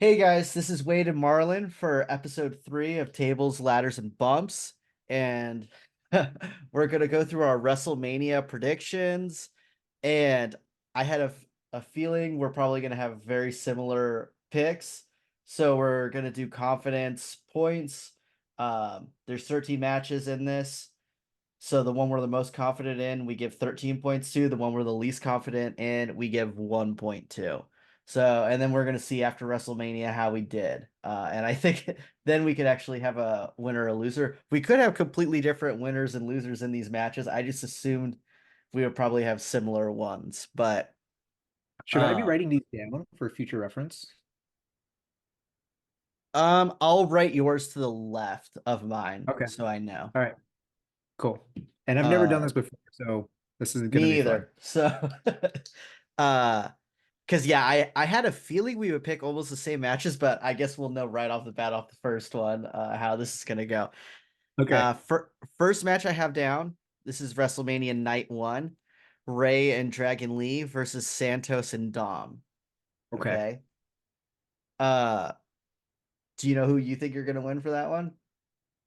Hey guys, this is Wade and Marlon for episode 3 of Tables, Ladders, and Bumps. And we're going to go through our WrestleMania predictions. And I had a feeling we're probably going to have very similar picks. So we're going to do confidence points. There's 13 matches in this. So the one we're the most confident in, we give 13 points to. The one we're the least confident in, we give 1 point to. So, and then we're going to see after WrestleMania how we did. And I think then we could actually have a winner or a loser. We could have completely different winners and losers in these matches. I just assumed we would probably have similar ones. But Should I be uh, writing these down for future reference? I'll write yours to the left of mine Okay. so I know. All right. Cool. And I've never done Uh, this before, so this is gonna Me be fun. either. So, uh, because yeah, I had a feeling we would pick almost the same matches, but I guess we'll know right off the bat off the first one how this is gonna go. Okay. First match I have down. This is WrestleMania Night One, Ray and Dragon Lee versus Santos and Dom. Okay. Okay. Uh, do you know who you think you're gonna win for that one?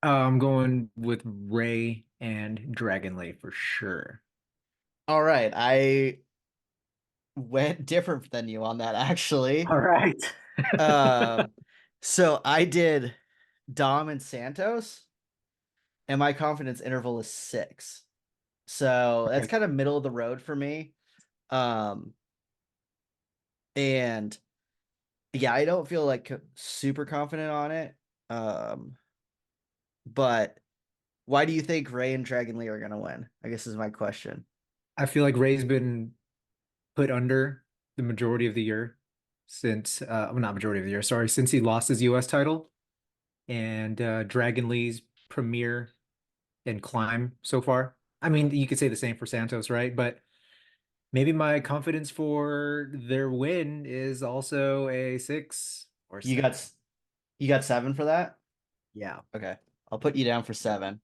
I'm going with Ray and Dragonlay for sure. All right, I went different than you on that actually. All right. Um, so I did Dom and Santos, and my confidence interval is 6. So that's Okay. kind of middle of the road for me. Um, and yeah, I don't feel like super confident on it. Um, but why do you think Ray and Dragon Lee are gonna win? I guess is my question. I feel like Ray's been put under the majority of the year since well, not majority of the year, sorry, since he lost his US title and Dragon Lee's premiere and climb so far. I mean, you could say the same for Santos, right? But maybe my confidence for their win is also a 6 or You 7. got you got 7 for that? Yeah. Okay, I'll put you down for 7.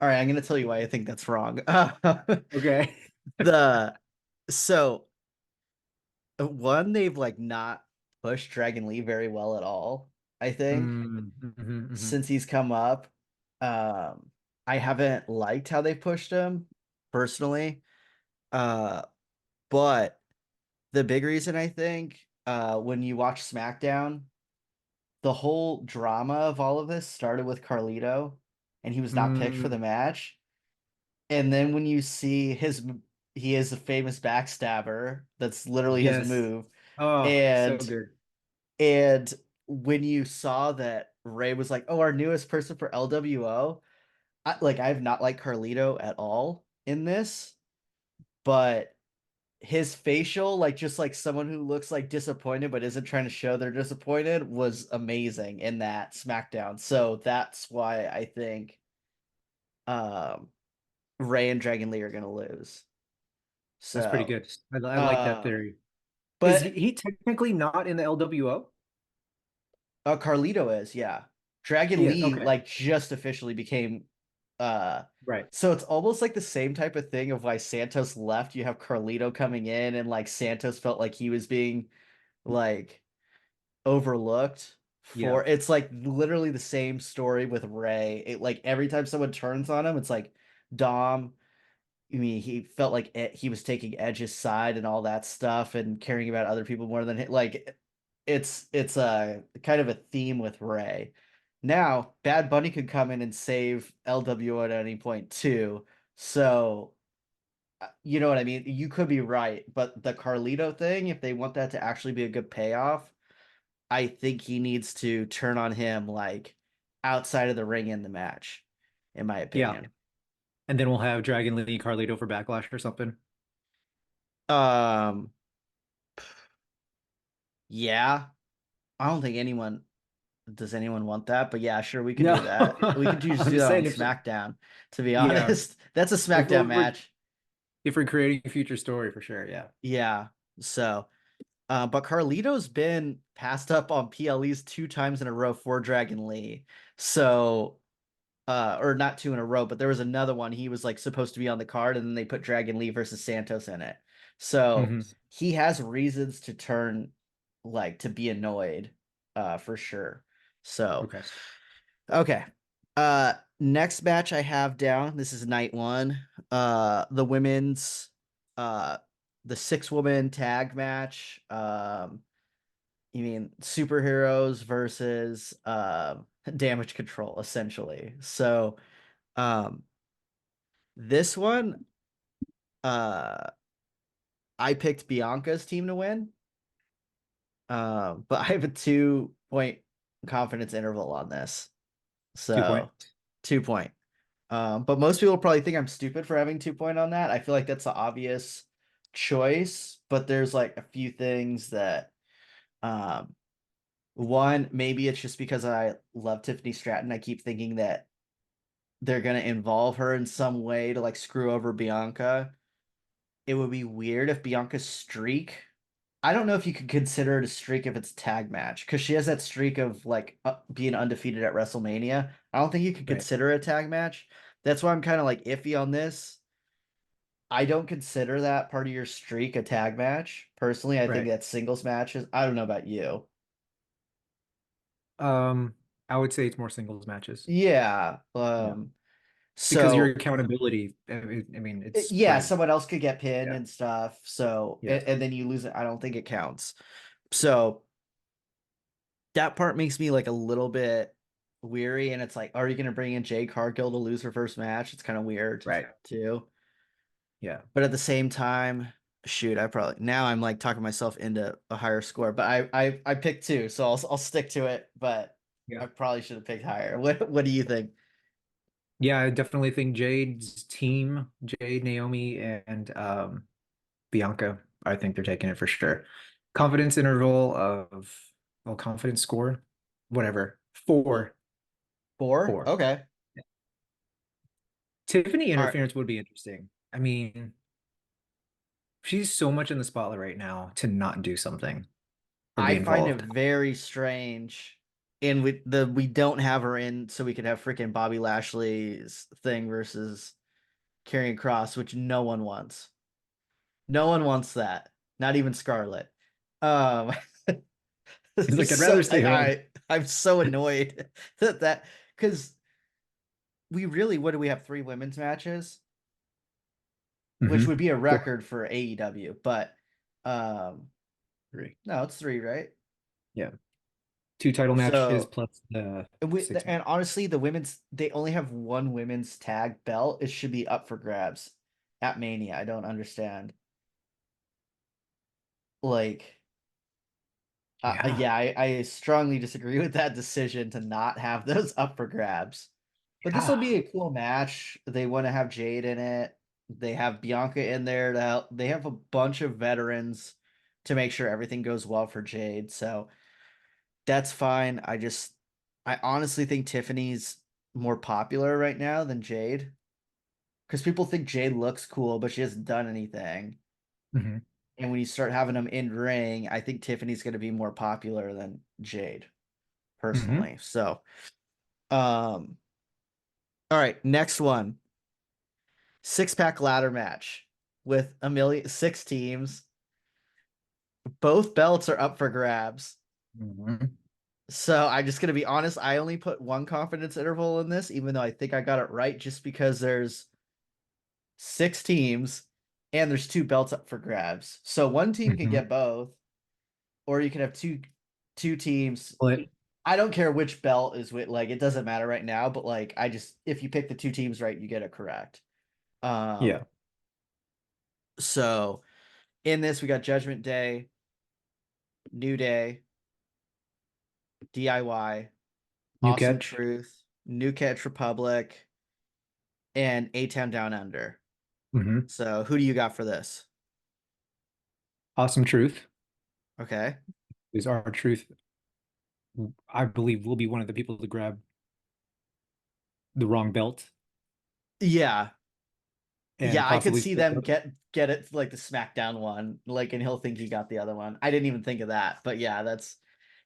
All right, I'm gonna tell you why I think that's wrong. Okay. The so one, they've like not pushed Dragon Lee very well at all, I think, Mm-hmm. since he's come up. Um, I haven't liked how they pushed him personally. Uh, but the big reason I think, when you watch SmackDown, the whole drama of all of this started with Carlito, and he was not picked for the Mm, match. And then when you see he is a famous backstabber. That's literally his yes. move. Oh, so And good. And when you saw that Ray was like, "Oh, our newest person for LWO," I've not liked Carlito at all in this, but his facial, like just like someone who looks like disappointed but isn't trying to show they're disappointed, was amazing in that SmackDown. So that's why I think um Ray and Dragon Lee are gonna lose. That's pretty So, good. I like that um, theory. Is but he technically not in the LWO? Carlito is, yeah. Dragon He is. Lee Okay. like just officially became uh Right. so it's almost like the same type of thing of why Santos left. You have Carlito coming in and like Santos felt like he was being like overlooked Yeah. for it's like literally the same story with Ray. It like every time someone turns on him, it's like Dom. I mean, he felt like he was taking Edge's side and all that stuff and caring about other people more than like it's a kind of a theme with Ray. Now, Bad Bunny could come in and save LWO at any point too. So, you know what I mean? You could be right, but the Carlito thing, if they want that to actually be a good payoff, I think he needs to turn on him like outside of the ring in the match, in my Yeah. opinion. And then we'll have Dragon Lee Carlito for Backlash or something. Um, yeah. I don't think anyone does anyone want that, but yeah, sure, we could No, do that. We could just I'm do just that on saying if SmackDown, to be yeah, honest. That's a if SmackDown we're match. if we're creating a future story for sure, yeah. Yeah. So, but Carlito's been passed up on PLEs 2 times in a row for Dragon Lee. So, or not 2 in a row, but there was another one. He was like supposed to be on the card, and then they put Dragon Lee versus Santos in it. So Hmm. he has reasons to turn, like, to be annoyed. for sure. So Okay. okay. Next match I have down. This is night one. The women's uh the 6-woman tag match. You mean superheroes versus damage control, essentially. So um this one, uh I picked Bianca's team to win. But I have a 2 point confidence interval on this. 2 point. So 2 point. But most people probably think I'm stupid for having 2 point on that. I feel like that's the obvious choice, but there's like a few things that um one, maybe it's just because I love Tiffany Stratton. I keep thinking that they're gonna involve her in some way to like screw over Bianca. It would be weird if Bianca's streak. I don't know if you could consider it a streak if it's tag match because she has that streak of like being undefeated at WrestleMania. I don't think you could Right. consider it a tag match. That's why I'm kind of like iffy on this. I don't consider that part of your streak a tag match. Personally, I think Right. that singles matches. I don't know about you. Um, I would say it's more singles matches. Yeah. Yeah. Because your So accountability, I mean, it's yeah, spread. someone else could get pinned Yeah. and stuff. So Yeah. and then you lose it. I don't think it counts. So that part makes me like a little bit weary. And it's like, are you going to bring in Jade Cargill to lose her first match? It's kind of weird Right. too. Yeah. But at the same time, shoot, I probably now I'm like talking myself into a higher score. But I picked two, so I'll stick to it. But Yeah. I probably should have picked higher. What do you think? Yeah, I definitely think Jade's team, Jade, Naomi, and Bianca, I think they're taking it for sure. Confidence interval of, well, confidence score, whatever. Four. Four? Four. Okay. Tiffany All right. interference would be interesting. I mean, she's so much in the spotlight right now to not do something or be I find it involved. very strange. And we don't have her in so we could have freaking Bobby Lashley's thing versus Karrion Cross, which no one wants. No one wants that. Not even Scarlett. Um, He's this is like, I'd rather so stay home. I'm so annoyed that because we really what do we have 3 women's matches, which would be a Four, record for AEW, but um, three. no, it's 3, right? Yeah. Two title matches So plus the six. and honestly, the women's they only have one women's tag belt. It should be up for grabs at Mania. I don't understand. Like Yeah. yeah, I strongly disagree with that decision to not have those up for grabs. But this will Yeah. be a cool match. They want to have Jade in it. They have Bianca in there to help. They have a bunch of veterans to make sure everything goes well for Jade. So that's fine. I honestly think Tiffany's more popular right now than Jade because people think Jade looks cool, but she hasn't done anything. hmm And when you start having them in ring, I think Tiffany's going to be more popular than Jade, hmm personally. So, um, all right, next one, 6-pack ladder match with 6 teams. Both belts are up for grabs. hmm So I'm just gonna be honest. I only put one confidence interval in this, even though I think I got it right, just because there's 6 teams and there's 2 belts up for grabs. So one team can hmm get both, or you can have two teams. But I don't care which belt is with like it doesn't matter right now, but like I just if you pick the 2 teams right, you get it correct. yeah, So in this we got Judgment Day, New Day, DIY, new Awesome catch. Truth, New Catch Republic, and A Town Down Under. hmm So who do you got for this? Awesome truth Okay. is our truth. I believe will be one of the people to grab the wrong belt Yeah. and Yeah, I could possibly see split them up. get it like the SmackDown one, like, and he'll think he got the other one. I didn't even think of that, but yeah, that's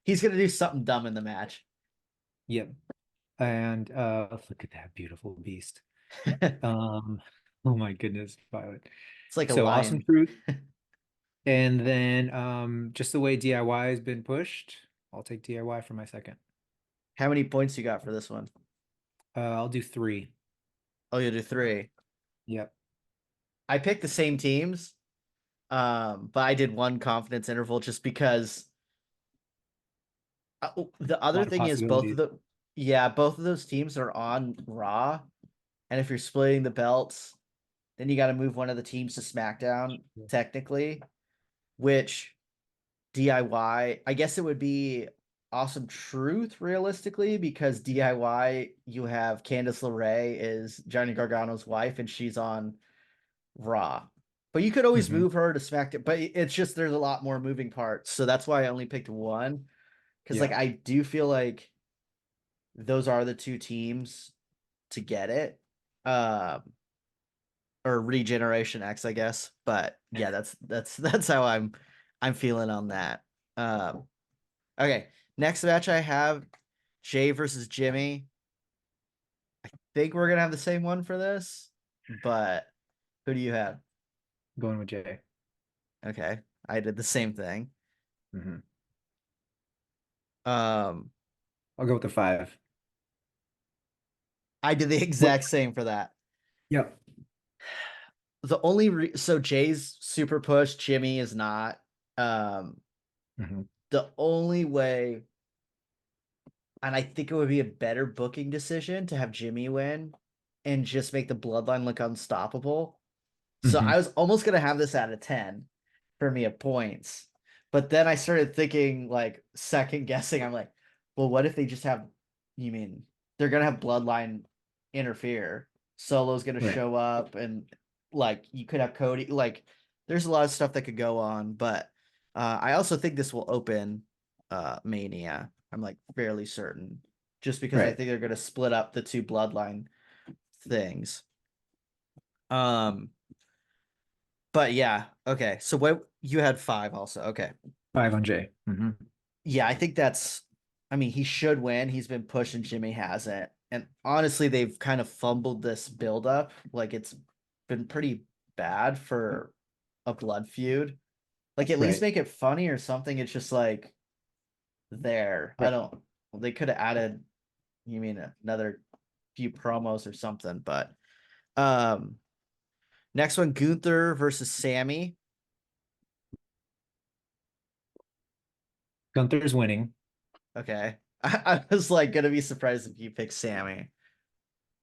he's gonna do something dumb in the match. Yep. And look at that beautiful beast. It's Um, oh my goodness, Violet. like a So awesome lion. truth. And then just the way DIY has been pushed. I'll take DIY for my second. How many points you got for this one? I'll do three. Oh, you'll do three. Yep. I picked the same teams, but I did one confidence interval just because the A other lot of thing is both of possibilities. the yeah, both of those teams are on Raw, and if you're splitting the belts, then you got to move one of the teams to SmackDown Yeah. technically, which DIY, I guess it would be Awesome Truth realistically because DIY you have Candice LeRae is Johnny Gargano's wife and she's on Raw. But you could always Hmm. move her to SmackDown, but it's just there's a lot more moving parts. So that's why I only picked one because like Yeah. I do feel like those are the two teams to get it. Um or Regeneration X, I guess. But yeah, that's how I'm feeling on that. Um okay, next match I have Jay versus Jimmy. Think we're gonna have the same one for this, but who do you have? Going with Jay. Okay, I did the same thing. Hmm. Um, I'll go with the five. I did the What? exact same for that. Yep. The only so Jay's super push, Jimmy is not. Um, Hmm. the only way, and I think it would be a better booking decision to have Jimmy win and just make the bloodline look unstoppable. So Hmm. I was almost gonna have this at a 10 for me of points. But then I started thinking, like, second guessing. I'm like, well, what if they just have, you mean they're gonna have bloodline interfere? Solo's gonna Right. show up and like you could have Cody. Like, there's a lot of stuff that could go on, but I also think this will open Mania. I'm like fairly certain. Just because I Right. think they're gonna split up the two bloodline things. Um but yeah, okay. So what you had five also. Okay. Five on Jay. Hmm. Yeah, I think that's I mean, he should win. He's been pushing, Jimmy hasn't. And honestly, they've kind of fumbled this buildup. Like it's been pretty bad for a blood feud. Like at least Right. make it funny or something. It's just like there. I Right. don't they could have added, you mean another few promos or something, but um next one, Gunther versus Sammy. Gunther's winning. Okay. I was like gonna be surprised if you pick Sammy.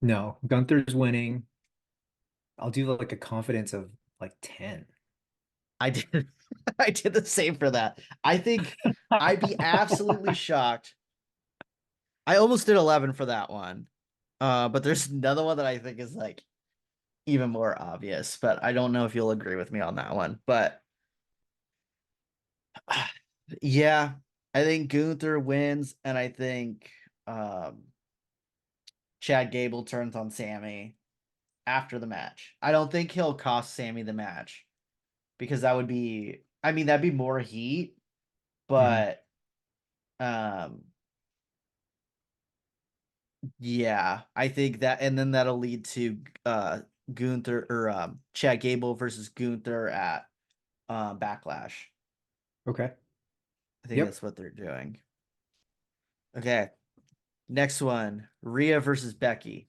No, Gunther's winning. I'll do like a confidence of like 10. I did I did the same for that. I think I'd be absolutely shocked. I almost did 11 for that one. But there's another one that I think is like even more obvious, but I don't know if you'll agree with me on that one. But yeah, I think Gunther wins, and I think um Chad Gable turns on Sammy after the match. I don't think he'll cost Sammy the match because that would be I mean that'd be more heat, Hmm. but um yeah, I think that and then that'll lead to Gunther or Chad Gable versus Gunther at Backlash. Okay. I think Yep. that's what they're doing. Okay. Next one, Rhea versus Becky.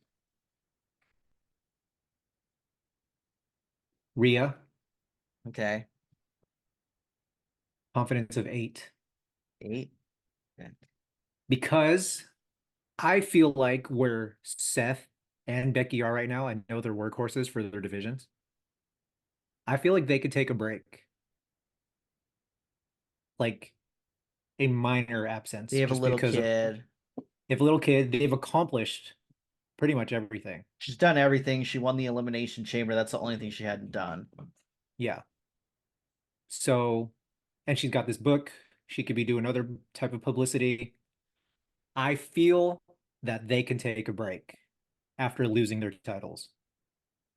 Rhea, Okay. confidence of 8. 8. Okay. Because I feel like where Seth and Becky are right now, I know they're workhorses for their divisions. I feel like they could take a break, like a minor They absence, have a just little because of kid. if a little kid, they've accomplished pretty much everything. She's done everything. She won the Elimination Chamber. That's the only thing she hadn't done. Yeah. So, and she's got this book. She could be doing other type of publicity. I feel that they can take a break after losing their titles,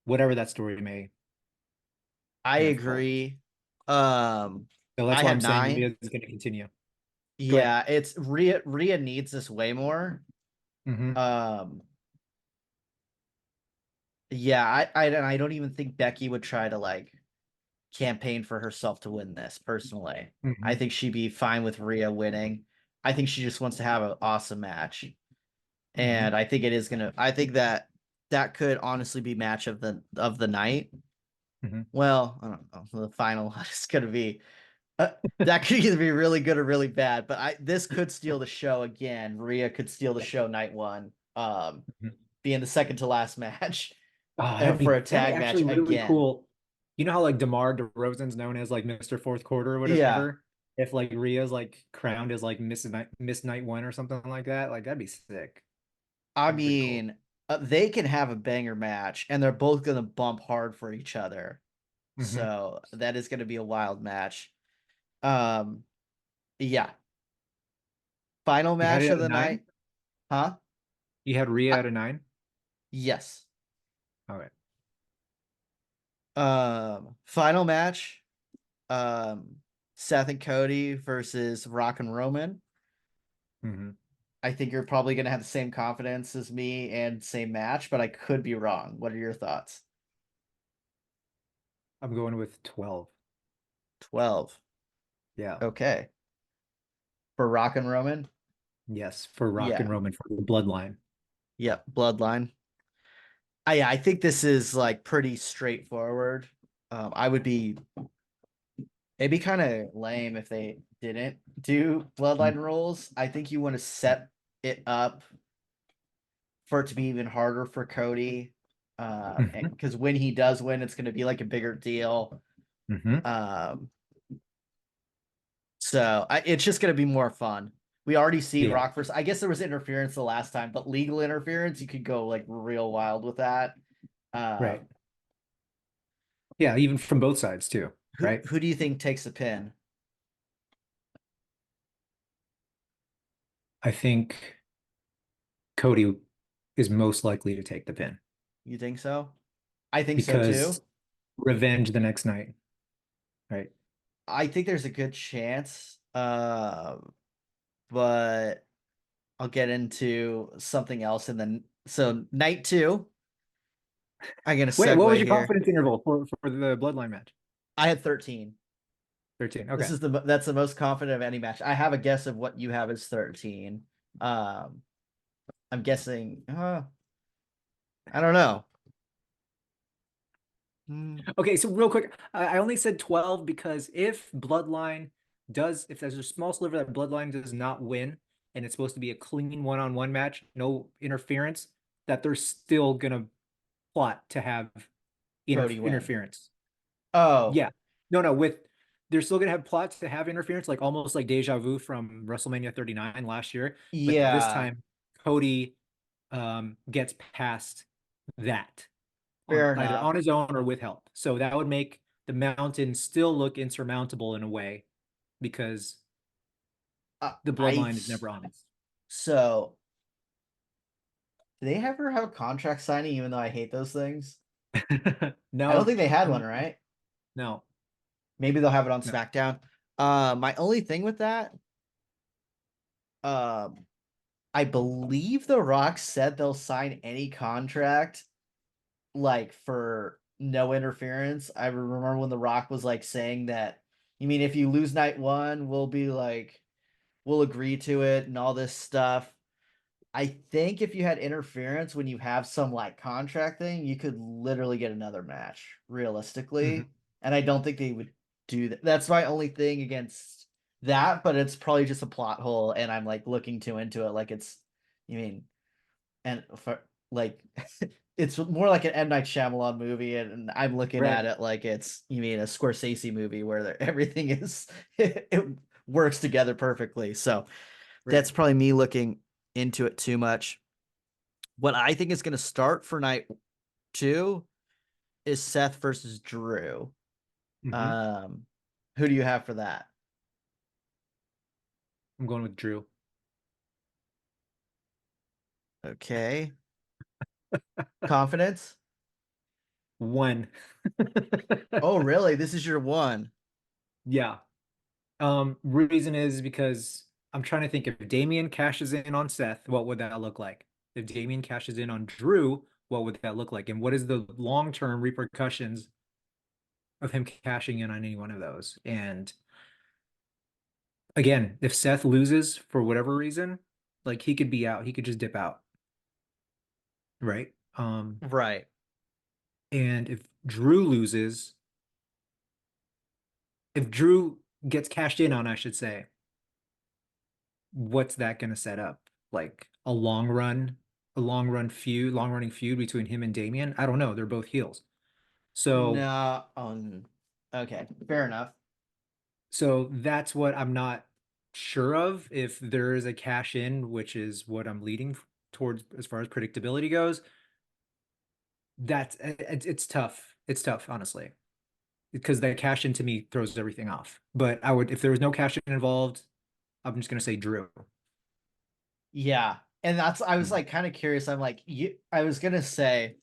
whatever that story I may unfold. agree. So that's I why had I'm saying 9. Rhea is going to continue. Go ahead. Yeah, it's Rhea needs this way more. Hmm. Um, yeah, I don't even think Becky would try to like campaign for herself to win this personally. I Hmm. think she'd be fine with Rhea winning. I think she just wants to have an awesome match. Hmm. And I think it is gonna I think that that could honestly be match of the night. Hmm. Well, I don't know. The final is gonna be that could either be really good or really bad, but I this could steal the show again. Rhea could steal the show night one, being the second to last match Oh, for a that'd be tag match actually really again. cool. You know how like DeMar DeRozan's known as like Mr. Fourth Quarter or Yeah, whatever? If like Rhea's like crowned as like Miss Night One or something like that, like that'd be sick. I That'd be pretty cool. mean, they can have a banger match, and they're both gonna bump hard for each other. Hmm. So that is gonna be a wild match. Um, yeah. Final You had match it of at a the nine? night, huh? You had Rhea I, at a nine? yes. Okay. Final match. Um, Seth and Cody versus Rock and Roman. Hmm. I think you're probably gonna have the same confidence as me and same match, but I could be wrong. What are your thoughts? I'm going with 12. 12. Yeah. Okay. For Rock and Roman? Yes, for Rock and Yeah. Roman for the bloodline. Yep. Bloodline. I think this is like pretty straightforward. I would be it'd be kind of lame if they didn't do bloodline rules. I think you want to set it up for it to be even harder for Cody. Hmm. Because when he does win, it's going to be like a bigger deal. Hmm. Um, it's just going to be more fun. We already seen Yeah, Rock versus. I guess there was interference the last time, but legal interference, you could go like real wild with that. right. Um, Yeah, even from both sides too, right? who do you think takes the pin? I think Cody is most likely to take the pin You think so? I think so because too. revenge the next night, right? I think there's a good chance. But I'll get into something else and then so night two. I'm gonna Wait, what was segue your here. confidence interval for the bloodline match? I had 13. 13. This Okay. is that's the most confident of any match. I have a guess of what you have as 13. Um, I'm guessing. I don't know. Hmm, Okay, so real quick, I only said 12 because if there's a small sliver that Bloodline does not win and it's supposed to be a clean one-on-one match, no interference, that they're still gonna plot to have Cody win. interference. Oh Yeah. No, no, with they're still gonna have plots to have interference, like almost like deja vu from WrestleMania 39 last year. But this yeah, time Cody gets past that on fair either enough. on his own or with help. So that would make the mountain still look insurmountable in a way because the I bloodline is never honest. so do they ever have a contract signing? Even though I hate those things, I don't No, think they had one, no, right? no, Maybe they'll have it on no. SmackDown. My only thing with that, um, I believe The Rock said they'll sign any contract like for no interference. I remember when The Rock was like saying that, you mean if you lose night one, we'll be like, we'll agree to it and all this stuff. I think if you had interference when you have some like contract thing, you could literally get another match realistically. Mhm. And I don't think they would do that. That's my only thing against that, but it's probably just a plot hole. And I'm like looking too into it. Like it's, you mean, and for like, it's more like an M. Night Shyamalan movie. And I'm looking at Right, it like it's, you mean, a Scorsese movie where everything is, it works together perfectly. So, right. that's probably me looking into it too much. What I think is going to start for night two is Seth versus Drew. Hmm. Um, who do you have for that? I'm going with Drew. Okay. Confidence? One. Oh, really? This is your one. Yeah. Reason is because I'm trying to think if Damian cashes in on Seth, what would that look like? If Damian cashes in on Drew, what would that look like? And what is the long-term repercussions of him cashing in on any one of those? And again, if Seth loses for whatever reason, like he could be out. He could just dip out, right? Right. And if Drew gets cashed in on, I should say, what's that going to set up? Like a long running feud between him and Damian? I don't know. They're both heels. So, No, okay, fair enough. so that's what I'm not sure of. If there is a cash in, which is what I'm leading towards as far as predictability goes, it's tough. It's tough, honestly, because that cash in to me throws everything off. But I would, if there was no cash in involved, I'm just gonna say Drew. Yeah. And that's I was Mm. like kind of curious. I'm like, I was gonna say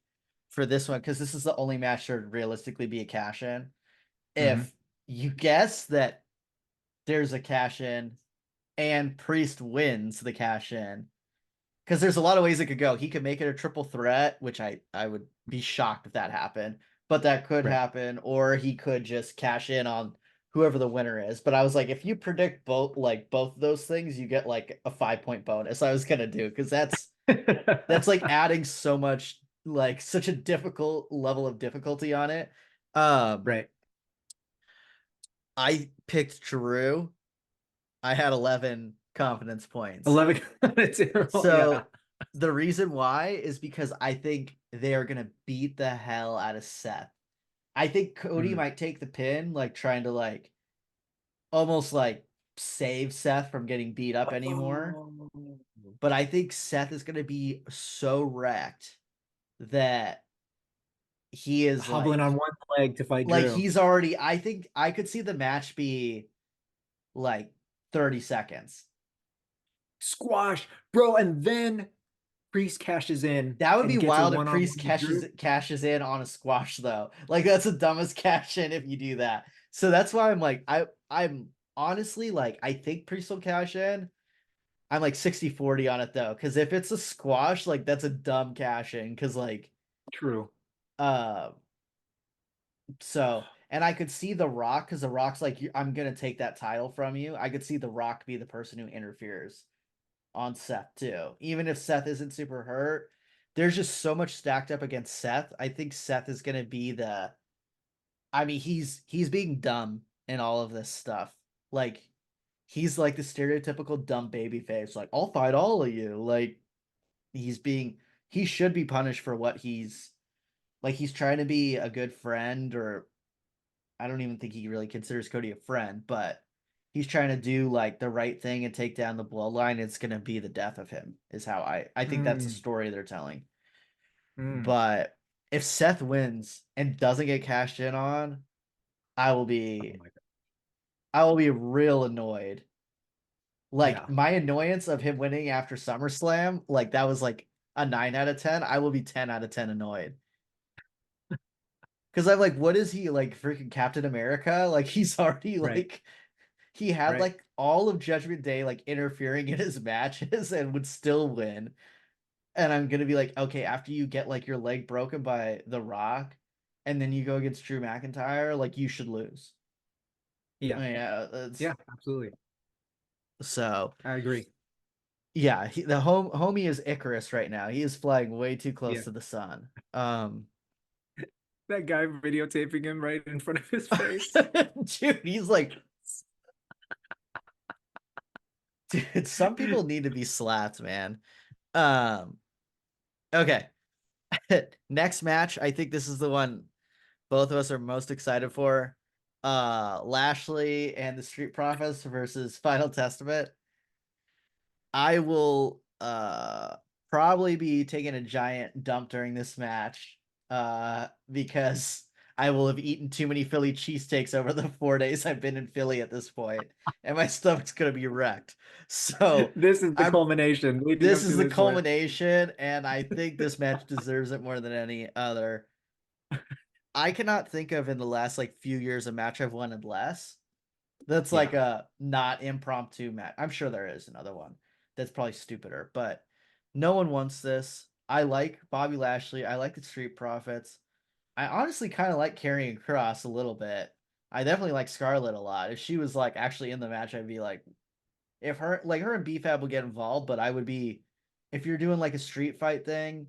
for this one, because this is the only match that would realistically be a cash in. Hmm. If you guess that there's a cash in and Priest wins the cash in, because there's a lot of ways it could go. He could make it a triple threat, which I would be shocked if that happened, but that could Right. happen, or he could just cash in on whoever the winner is. But I was like, if you predict both of those things, you get like a 5 point bonus. I was gonna do because that's like adding so much, like such a difficult level of difficulty on it. Um, Right. I picked Drew. I had 11 confidence points. 11 0. Yeah. So the reason why is because I think they are gonna beat the hell out of Seth. I think Cody Mm. might take the pin, like trying to like almost like save Seth from getting beat up anymore. Oh. But I think Seth is gonna be so wrecked that he is Hobbling on one leg to fight Drew. he's already, I think I could see the match be like 30 seconds. Squash, bro, and then Priest cashes in That would be and gets a wild if one-on-one Priest with Drew. cashes in on a squash though. Like that's the dumbest cash in if you do that. So that's why I'm like I'm honestly like I think Priest will cash in. I'm like 60-40 on it though, because if it's a squash, like that's a dumb cash in. Because like True. uh so and I could see The Rock, because The Rock's like, I'm gonna take that title from you. I could see The Rock be the person who interferes on Seth too. Even if Seth isn't super hurt, there's just so much stacked up against Seth. I think Seth is gonna be the, I mean, he's being dumb in all of this stuff. Like he's like the stereotypical dumb baby face, like, I'll fight all of you. Like he's being he should be punished for what he's like. He's trying to be a good friend, or I don't even think he really considers Cody a friend, but he's trying to do like the right thing and take down the bloodline. It's gonna be the death of him, is how I think that's the Mm, story they're telling. mm. But if Seth wins and doesn't get cashed in on, I will Oh be my God. I will be real annoyed. Like Yeah. my annoyance of him winning after SummerSlam, like that was like a 9 out of 10. I will be 10 out of 10 annoyed. Because I'm like, what is he, like freaking Captain America? Like he's already Right. like he had Right. like all of Judgment Day like interfering in his matches and would still win. And I'm gonna be like, okay, after you get like your leg broken by The Rock, and then you go against Drew McIntyre, like you should lose. Yeah. Yeah, that's Yeah, absolutely. so. I agree. Yeah, the homie is Icarus right now. He is flying way too close Yeah. to the sun. That guy videotaping him right in front of his face. Dude, he's like, dude, some people need to be slapped, man. Um, okay. Next match, I think this is the one both of us are most excited for. Lashley and the Street Profits versus Final Testament. I will probably be taking a giant dump during this match because I will have eaten too many Philly cheesesteaks over the 4 days I've been in Philly at this point, and my stomach's gonna be wrecked. So This is the I'm culmination leading this up is to the this one. culmination, and I think this match deserves it more than any other. I cannot think of in the last like few years a match I've wanted less. That's like Yeah. a not impromptu match. I'm sure there is another one that's probably stupider, but no one wants this. I like Bobby Lashley. I like the Street Profits. I honestly kind of like Karrion Kross a little bit. I definitely like Scarlett a lot. If she was like actually in the match, I'd be like if her and BFAB will get involved, but I would be if you're doing like a street fight thing,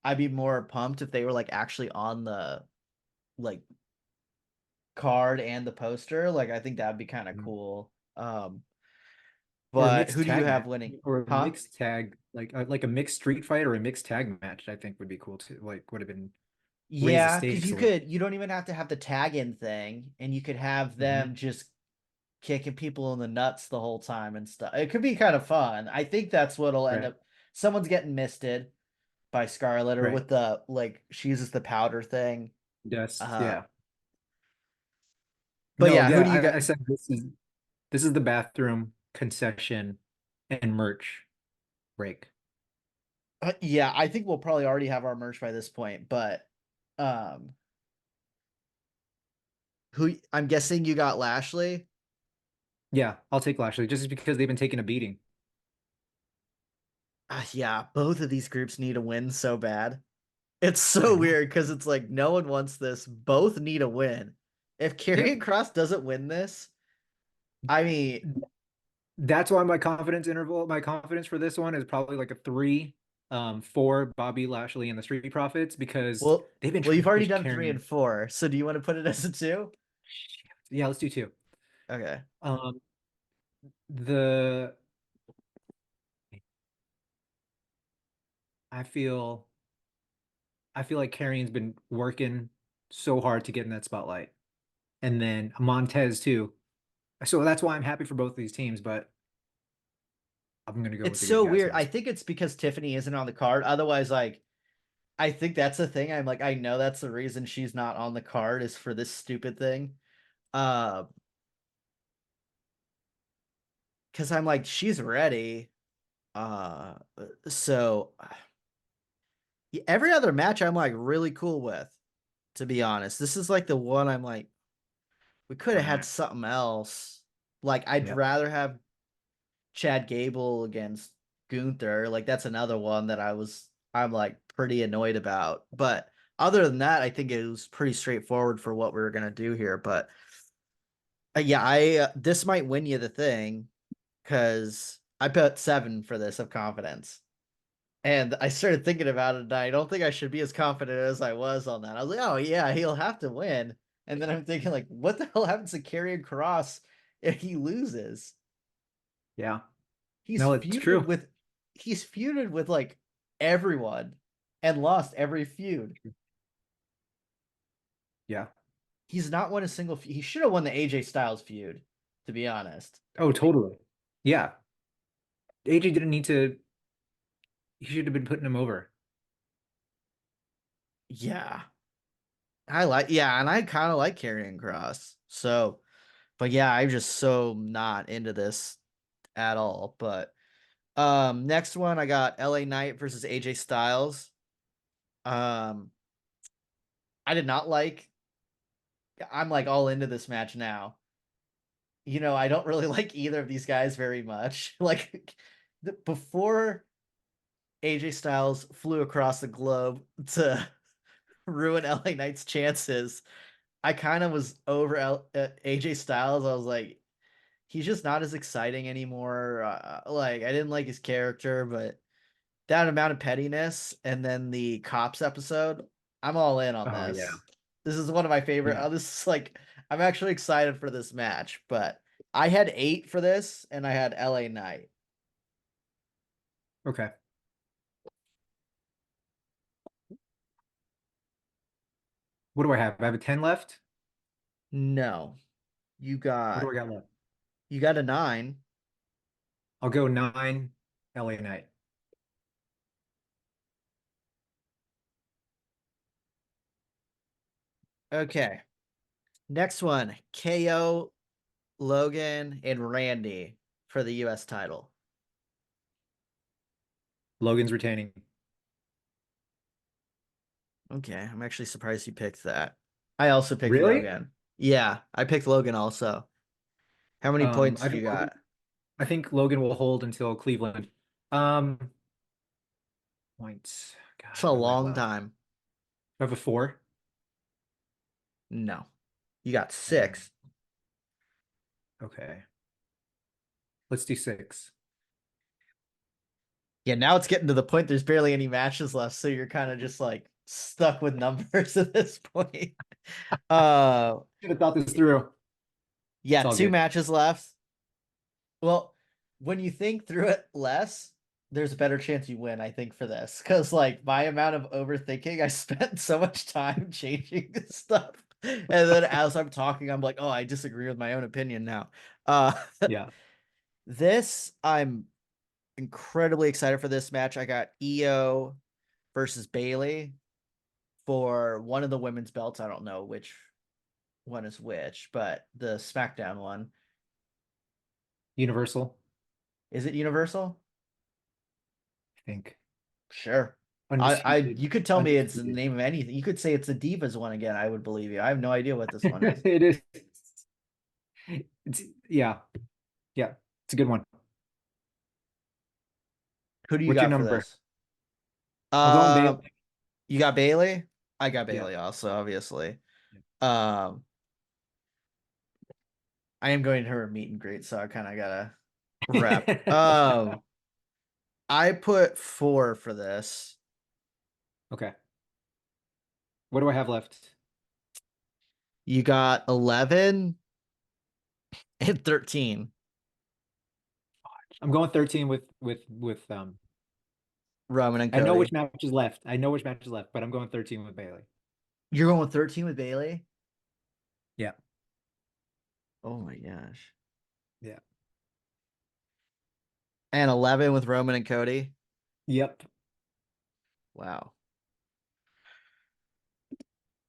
I'd be more pumped if they were like actually on the like card and the poster. Like I think that'd be kind of Mhm. cool. Or a But mixed who do you tag have match, winning? or a Huh? mixed tag, like a mixed street fight or a mixed tag match, I think would be cool too. Like would have been raise the Yeah, because stakes a little. you don't even have to have the tag in thing, and you could have Hmm. them just kicking people in the nuts the whole time and stuff. It could be kind of fun. I think that's what'll end Right. up. Someone's getting misted by Scarlet or Right. with the like she uses the powder thing. Dust. Uh, Yeah. but No, yeah, who yeah, do you I got? said this is the bathroom concession and merch break. Yeah, I think we'll probably already have our merch by this point, but um, who I'm guessing you got Lashley. Yeah, I'll take Lashley just because they've been taking a beating. Yeah, both of these groups need a win so bad. It's I so know. weird because it's like no one wants this. Both need a win. If Karrion Yep. Cross doesn't win this, I mean, That's why my confidence for this one is probably like a three, for Bobby Lashley and the Street Profits because they've been trying you've to already push done three Carrion. and four. So do you want to put it as a two? Yeah, let's do two. Okay. Um, the I feel I feel like Carrion's been working so hard to get in that spotlight, and then Montez too. So that's why I'm happy for both of these teams, but I'm gonna go It's with the good so guys weird. in I this. think it's because Tiffany isn't on the card. Otherwise, like, I think that's the thing. I'm like, I know that's the reason she's not on the card is for this stupid thing. Uh, because I'm like, she's ready. Uh, so every other match I'm like really cool with, to be honest. This is like the one I'm like, we could have had Right. something else. Like, I'd Yeah. rather have Chad Gable against Gunther. Like, that's another one that I'm like pretty annoyed about. But other than that, I think it was pretty straightforward for what we were gonna do here. But yeah, I this might win you the thing because I put 7 for this of confidence. And I started thinking about it, and I don't think I should be as confident as I was on that. I was like, oh yeah, he'll have to win. And then I'm thinking, like, what the hell happens to Karrion Cross if he loses? Yeah. He's No, it's feuded true. with he's feuded with like everyone and lost every feud. Yeah. He's not won a single he should have won the AJ Styles feud, to be honest. Oh, totally. Yeah. AJ didn't need to. He should have been putting him over. Yeah. And I kind of like Karrion Cross. So, but yeah, I'm just so not into this at all. But next one I got LA Knight versus AJ Styles. Um, I did not like I'm like all into this match now. I don't really like either of these guys very much. Like before AJ Styles flew across the globe to ruin LA Knight's chances, I kind of was over AJ Styles. I was like, he's just not as exciting anymore. Like I didn't like his character, but that amount of pettiness and then the cops episode, I'm all in on Oh yeah. this. This is one of my favorite. Yeah. This is like I'm actually excited for this match, but I had 8 for this and I had LA Knight. Okay. What do I have? I have a 10 left. No, you What do got I got left? you got a 9. I'll go 9 LA Knight. Okay. Next one, KO, Logan, and Randy for the US title. Logan's retaining. Okay, I'm actually surprised you picked that. I also picked Really? Logan. Yeah, I picked Logan also. How many points I do you think got? Logan will hold until Cleveland. Um, Points. It's God, a what do I have long left? time. I have a 4. No. You got Um, 6. okay. Let's do 6. Yeah, now it's getting to the point there's barely any matches left, so you're kind of just like stuck with numbers at this point. Uh Should have thought this through. yeah, It's all two good. matches left. Well, when you think through it less, there's a better chance you win, I think, for this. Because like my amount of overthinking, I spent so much time changing this stuff. And then as I'm talking, I'm like, oh, I disagree with my own opinion now. Uh Yeah. this I'm incredibly excited for this match. I got Io versus Bailey for one of the women's belts. I don't know which one is which, but the SmackDown one. Universal, Is it Universal? I think. Sure. Undisputed. You could tell me it's the Undisputed. name of anything. You could say it's the Divas one again. I would believe you. I have no idea what this one is. It is. Yeah. Yeah. It's a good one. Who do you What's your got for number? this? I'm going Um, Bailey. you got Bailey? I got Yeah. Bailey also, obviously. Um, I am going to her meet and greet, so I kind of gotta rep. I put 4 for this. Okay. What do I have left? You got 11 and 13. I'm going 13 with Roman and I know which Cody. match is left. I know which match is left, but I'm going 13 with Bailey. You're going with 13 with Bailey? Yeah. Oh my gosh. Yeah. And 11 with Roman and Cody. Yep. Wow.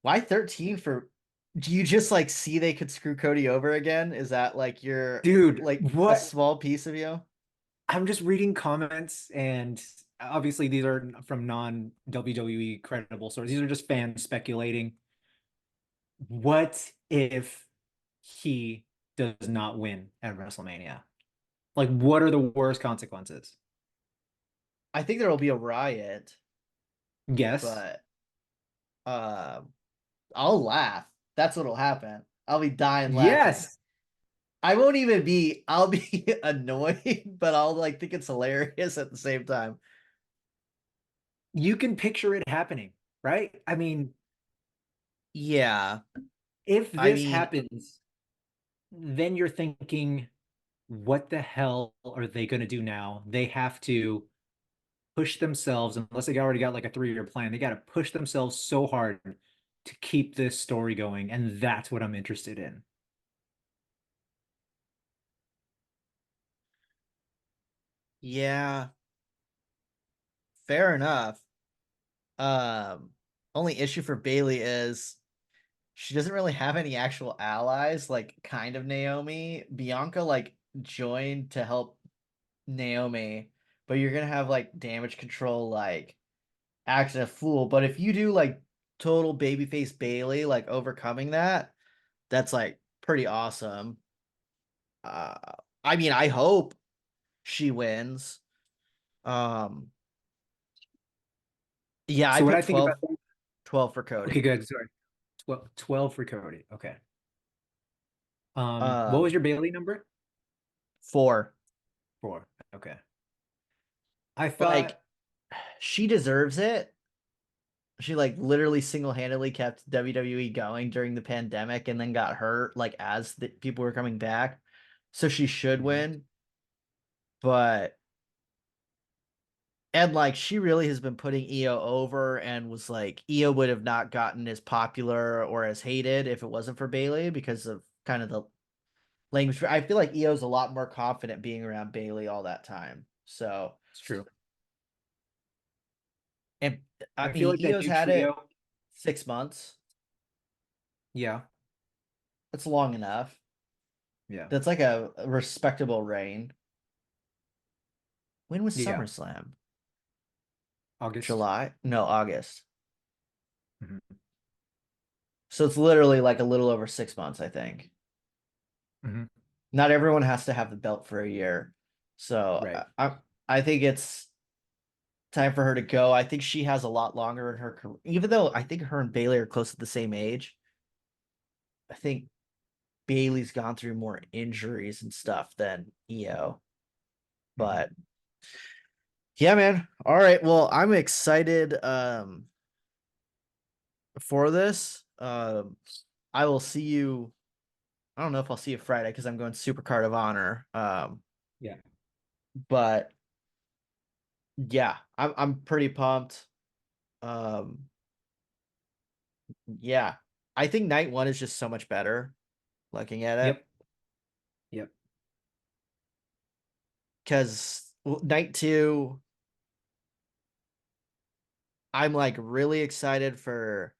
Why 13 for do you just like see they could screw Cody over again? Is that like your Dude, like a what? small piece of you? I'm just reading comments, and obviously these are from non-WWE credible sources. These are just fans speculating. What if he does not win at WrestleMania? Like, what are the worst consequences? I think there will be a riot, Yes. but uh I'll laugh. That's what'll happen. I'll be dying laughing. Yes. I won't even be I'll be annoyed, but I'll like think it's hilarious at the same time. You can picture it happening, right? I mean, Yeah. if I this mean, happens, then you're thinking, what the hell are they going to do now? They have to push themselves, unless they already got like a 3-year plan, they got to push themselves so hard to keep this story going. And that's what I'm interested in. yeah, fair enough. Um, only issue for Bailey is she doesn't really have any actual allies, like kind of Naomi. Bianca like joined to help Naomi, but you're gonna have like damage control like acting a fool. But if you do like total babyface Bailey, like overcoming that, that's like pretty awesome. Uh I mean I hope she wins. Um yeah, I So what put I think about 12 for okay, Cody. good. Sorry. 12 for Cody. Okay. What was Um your Bailey number? 4. 4. Okay. I Like thought, she deserves it. She like literally single-handedly kept WWE going during the pandemic and then got hurt like as the people were coming back. So she should Mhm. win, but and like she really has been putting Io over and was like Io would have not gotten as popular or as hated if it wasn't for Bailey because of kind of the language. I feel like Io's a lot more confident being around Bailey all that time. So, it's true. and I I feel mean like that Io's new had it trio. 6 months. Yeah. That's long enough. Yeah. That's like a respectable reign. When was Yeah. SummerSlam? August. July? No, August. Hmm. So it's literally like a little over 6 months, I think. Hmm. Not everyone has to have the belt for a year. So Right. I think it's time for her to go. I think she has a lot longer in her career. Even though I think her and Bailey are close to the same age, I think Bailey's gone through more injuries and stuff than Io. But yeah, man. All right. Well, I'm excited for this. I will see you. I don't know if I'll see you Friday because I'm going Super Card of Honor. Yeah. But yeah, I'm pretty pumped. Um, yeah. I think night one is just so much better looking at it. Yep. Yep. Because night two, I'm like really excited for.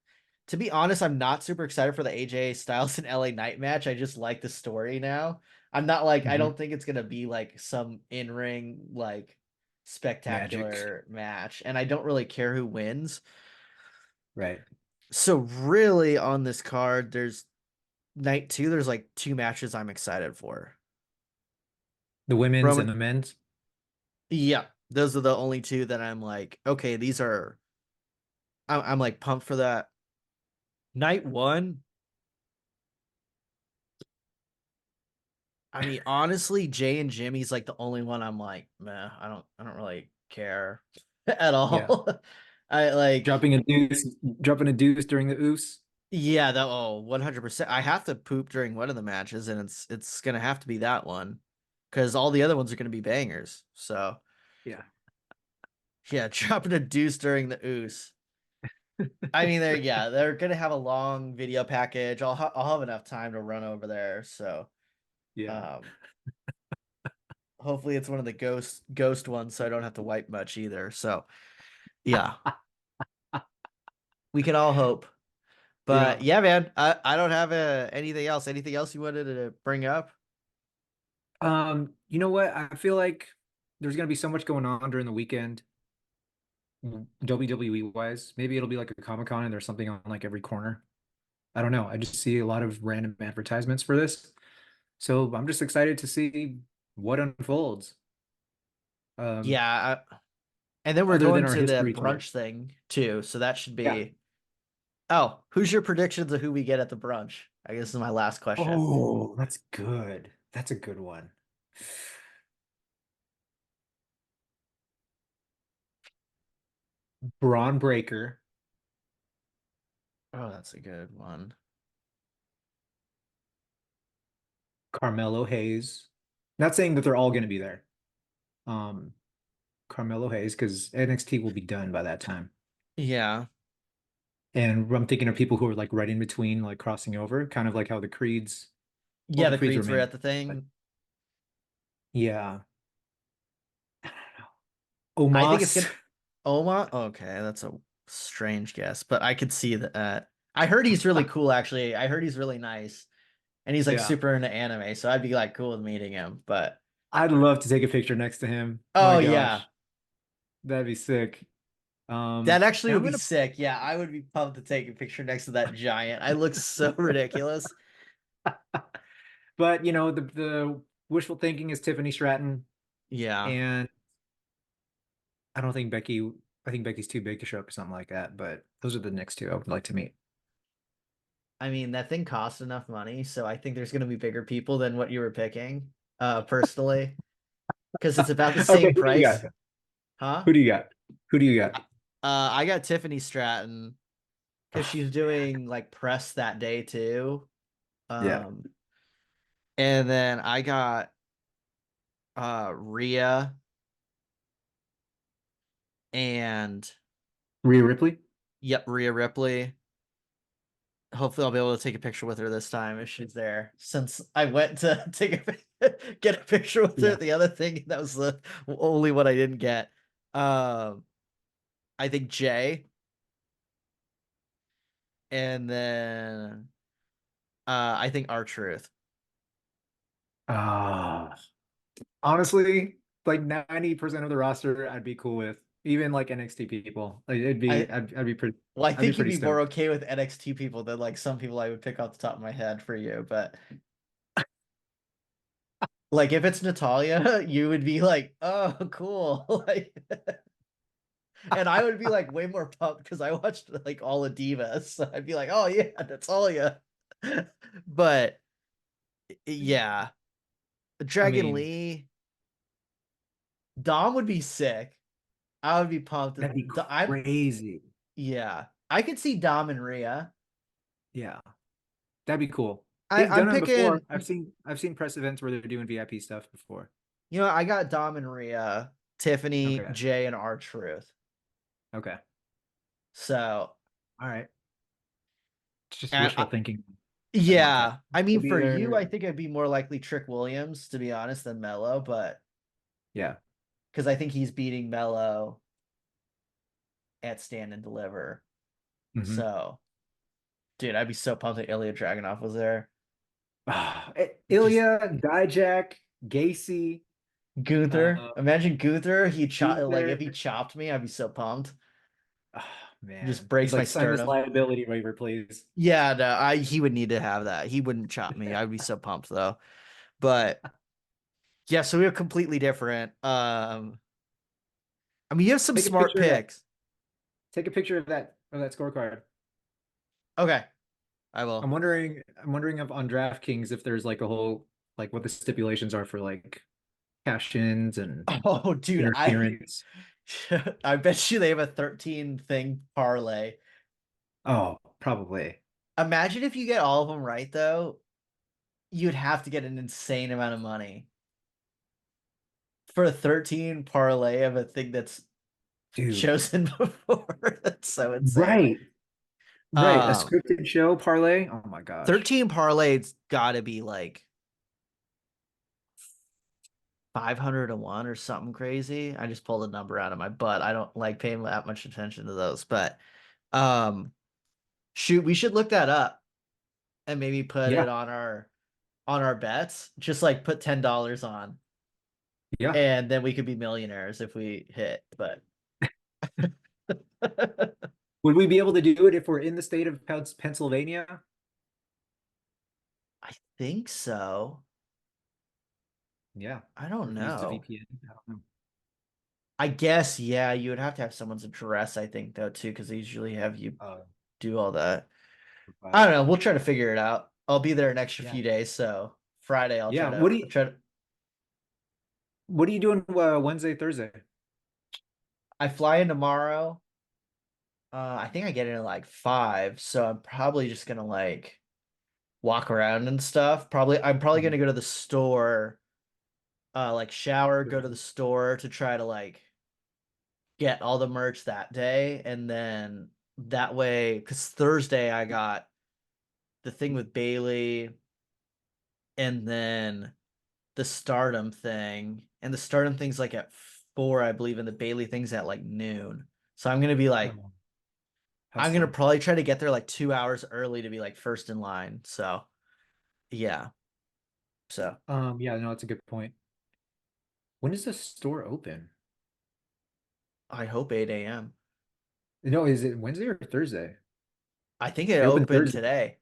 To be honest, I'm not super excited for the AJ Styles and LA Knight match. I just like the story now. I'm not like I Hmm. don't think it's gonna be like some in ring like Magic. spectacular match, and I don't really care who wins. Right. So really, on this card, there's night two. There's like two matches I'm excited for. The women's and Roman, the men's. yeah, those are the only two that I'm like, okay, these are. I'm like pumped for that. Night one, I mean, honestly, Jay and Jimmy's like the only one I'm like, meh, I don't really care at Yeah. all. I like, Dropping a deuce during the oos. yeah, that 100%. I have to poop during one of the matches, and it's gonna have to be that one because all the other ones are gonna be bangers. So Yeah. yeah, dropping a deuce during the oos. I mean, they're gonna have a long video package. I'll have enough time to run over there. So Yeah. um, hopefully it's one of the ghost ones, so I don't have to wipe much either. So yeah, we can all hope. But Yeah. yeah, man, I don't have anything else. Anything else you wanted to bring up? You know what? I feel like there's gonna be so much going on during the weekend, WWE wise. Maybe it'll be like a Comic-Con and there's something on like every corner. I don't know. I just see a lot of random advertisements for this. So I'm just excited to see what unfolds. Um, Yeah, and then we're other than going our to the history tour. brunch thing too, so that should Yeah. be. Oh, who's your predictions of who we get at the brunch? I guess is my last question. Oh, that's good. That's a good one. Braun Breaker, Oh, that's a good one. Carmelo Hayes. Not saying that they're all going to be there. Um, Carmelo Hayes, because NXT will be done by that time. Yeah, And I'm thinking of people who are like right in between, like crossing over, kind of like how the Creeds, well, yeah, the the Creeds were Creeds were main, at the but thing. yeah. I think it's Omos. gonna. Oma. Okay, that's a strange guess, but I could see that. I heard he's really cool. Actually, I heard he's really nice, and he's like Yeah. super into anime. So I'd be like cool with meeting him. But I'd love to take a picture next to him. oh My yeah, gosh, that'd be sick. that actually And would I'm be gonna, sick. Yeah, I would be pumped to take a picture next to that giant. I look so ridiculous. but the wishful thinking is Tiffany Stratton, Yeah, and I don't think Becky. I think Becky's too big to show up or something like that. But those are the next two I would like to meet. I mean that thing costs enough money, so I think there's gonna be bigger people than what you were picking. Personally, because it's about the Okay, same who do you got? price, huh? Who do you got? Who do you got? I got Tiffany Stratton because she's doing like press that day too. Yeah, Um, and then I got Rhea and Rhea Ripley. yep, Rhea Ripley. Hopefully I'll be able to take a picture with her this time if she's there. Since I went to get a picture with her Yeah. at the other thing, that was the only one I didn't get. Um, I think Jay, and then I think R Truth. Ah, honestly, like 90% of the roster, I'd be cool with. Even like NXT people, like I well, I I'd be think you'd pretty be more stoked. okay with NXT people than like some people I would pick off the top of my head for you, but like if it's Natalia, you would be like, "Oh, cool!" Like, and I would be like way more pumped because I watched like all of Divas. So I'd be like, "Oh yeah, Natalia." But yeah, I Dragon mean, Lee. Dom would be sick. I would be pumped. That'd be I crazy. Yeah, I could see Dom and Rhea. Yeah, that'd be cool. I He's I'm done it picking. before. I've seen press events where they're doing VIP stuff before. I got Dom and Rhea, Tiffany, Okay. Jay, and R-Truth. Okay. So, All right. It's just and wishful thinking on my part. yeah, I mean, It'll be for you, there. I think it'd be more likely Trick Williams, to be honest, than Mello, but Yeah. because I think he's beating Mello at Stand and Deliver. Hmm. So, dude, I'd be so pumped if Ilya Dragunov was there. Just Ilya, Dijak, Gacy, Gunther. uh, Imagine Gunther. He chop like if Gunther. he chopped me, I'd be so pumped. Oh, Just man. He's breaks my like, sign this sternum. liability waiver, please. Yeah, no, I he would need to have that. He wouldn't chop me. I'd be so pumped though. But yeah, so we have completely different. I mean, you have some Take a smart picture of that. picks. Take a picture of that scorecard. Okay, I will. I'm wondering if on DraftKings if there's like a whole like what the stipulations are for like cash-ins and Oh, dude, interference. I bet you they have a 13 thing parlay. Oh, probably. Imagine if you get all of them right though, you'd have to get an insane amount of money for a 13 parlay of a thing that's Dude. chosen before. That's so insane. Right. Right. A Um, scripted show parlay. Oh my gosh. 13 parlay's gotta be like 500 to 1 or something crazy. I just pulled a number out of my butt. I don't like paying that much attention to those, but um shoot, we should look that up and maybe put Yeah. it on our bets. Just like put $10 on Yeah. and then we could be millionaires if we hit, but Would we be able to do it if we're in the state of Pennsylvania? I think so. Yeah. I Or don't if we use the know. VPN. I don't know. I guess, yeah, you would have to have someone's address, I think, though, too, because they usually have you Uh, do all that. I but don't know. We'll try to figure it out. I'll be there an extra yeah. few days, so Friday I'll Yeah. try What to do you try to. what are you doing Wednesday, Thursday? I fly in tomorrow. I think I get in at like 5, so I'm probably just gonna like walk around and stuff. I'm probably gonna Mhm. go to the store, like shower, go to the Right. store to try to like get all the merch that day, and then that way, because Thursday I got the thing with Bailey, and then the Stardom thing, and the Stardom thing's like at 4, I believe, and the Bailey thing's at like noon. So I'm gonna be like, Oh, I'm gonna hustling. probably try to get there like 2 hours early to be like first in line. So yeah, so Yeah, no, that's a good point. When does the store open? I hope 8 a.m. No, is it Wednesday or Thursday? I think it They open opened Thursday. today,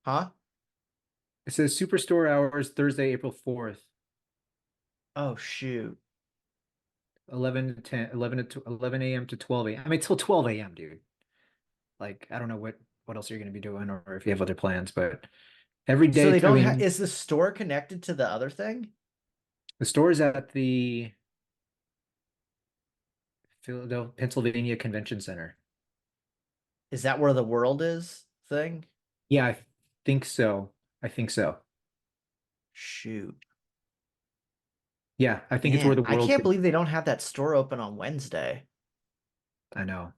huh? It says Superstore hours Thursday, April 4th, Oh shoot. 11 to 10, 11 to 11 a.m. to 12 a.m. I mean, till 12 a.m., dude. Like, I don't know what else you're going to be doing or if you have other plans, but every So day, they I don't have, mean, is the store connected to the other thing? the store is at the Philadelphia, Pennsylvania Convention Center. Is that where the world is thing? Yeah, I think so. I think so. Shoot. Yeah, I think it's where Man, the I world can't could. believe they don't have that store open on Wednesday. I know.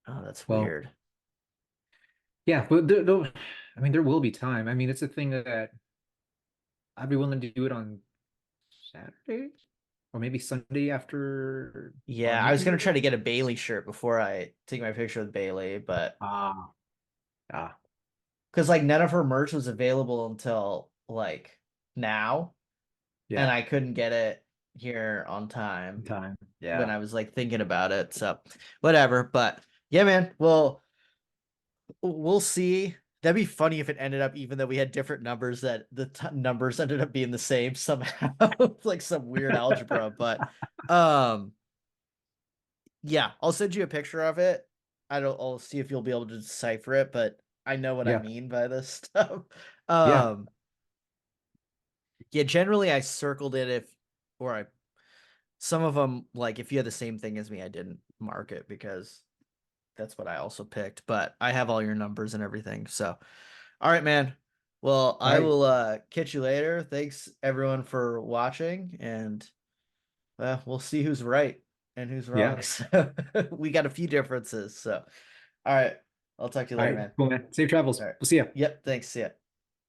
Oh, that's Well, weird. yeah, but I mean, there will be time. I mean, it's a thing that I'd be willing to do it on Saturday or maybe Sunday after Yeah, on I New was gonna try Year. to get a Bailey shirt before I take my picture with Bailey, but Ah, ah, because like none of her merch was available until like now, and yeah, I couldn't get it here on time time. when Yeah, I was like thinking about it. So whatever. But yeah, man, well, we'll see. That'd be funny if it ended up, even though we had different numbers, that the numbers ended up being the same somehow. It's like some weird algebra, but um yeah, I'll send you a picture of it. I'll see if you'll be able to decipher it, but I know what I yeah, mean by this stuff. yeah. Um Yeah, generally I circled it or I some of them, like if you had the same thing as me, I didn't mark it because that's what I also picked. But I have all your numbers and everything. So, all right, man. Well, All I right. will catch you later. Thanks everyone for watching, and we'll see who's right and who's Yeah. wrong. So we got a few differences. So, all right, I'll talk to you All later, right. man. Cool, man. Safe travels. All right. We'll see ya. Yep. Thanks. See ya.